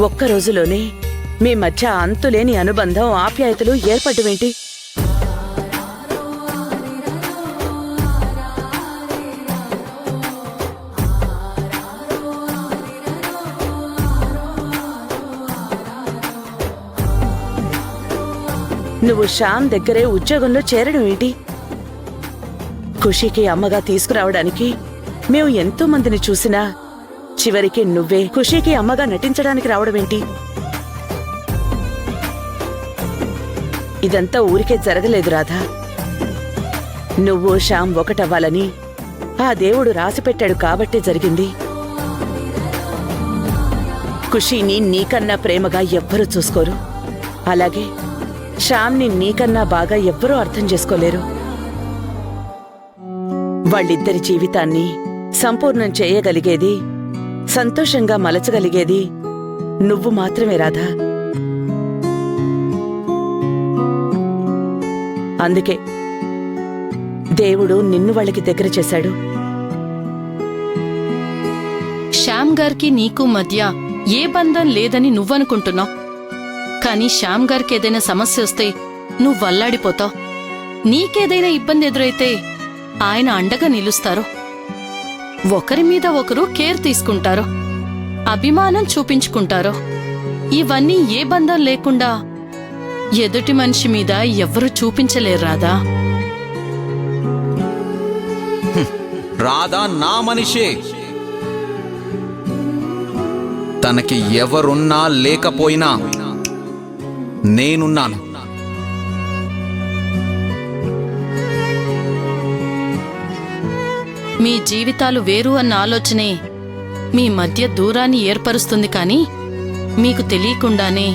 ఒక్క రోజులోనే మీ మధ్య అంతులేని అనుబంధం ఆప్యాయతలు ఏర్పడ్డమేంటి? నువ్వు శ్యామ్ దగ్గరే ఉద్యోగంలో చేరడం ఏంటి? ఖుషీకి అమ్మగా తీసుకురావడానికి మేము ఎంతో మందిని చూసినా చివరికి నువ్వే ఖుషీకి అమ్మగా నటించడానికి రావడమేంటి? ఇదంతా ఊరికే జరగలేదు రాధా. నువ్వు శ్యామ్ ఒకటవ్వాలని ఆ దేవుడు రాసిపెట్టాడు కాబట్టే జరిగింది. ఖుషీని నీకన్నా ప్రేమగా ఎవ్వరూ చూసుకోరు. అలాగే శ్యామ్ని నీకన్నా బాగా ఎవ్వరూ అర్థం చేసుకోలేరు. వాళ్ళిద్దరి జీవితాన్ని సంపూర్ణం చేయగలిగేది, సంతోషంగా మలచగలిగేది నువ్వు మాత్రమే రాధా. అందుకే దేవుడు నిన్ను వాళ్ళకి దగ్గర చేశాడు. శ్యామ్ గారికి నీకు మధ్య ఏ బంధం లేదని నువ్వనుకుంటున్నావు. కానీ శ్యామ్ గారికి ఏదైనా సమస్య వస్తే నువ్వు వల్లాడిపోతావు. నీకేదైనా ఇబ్బంది ఎదురైతే ఆయన అండగా నిలుస్తారు. ఒకరి మీద ఒకరు కేర్ తీసుకుంటారు, అభిమానం చూపించుకుంటారు. ఇవన్నీ ఏ బంధం లేకుండా ఎదుటి మనిషి మీద ఎవ్వరూ చూపించలేరు రాధా. రాధా నా మనిషే. తనకి ఎవరున్నా లేకపోయినా నేనున్నాను. మీ జీవితాలు వేరు అన్న ఆలోచనే మీ మధ్య దూరాన్ని ఏర్పరుస్తుంది. కానీ మీకు తెలియకుండానే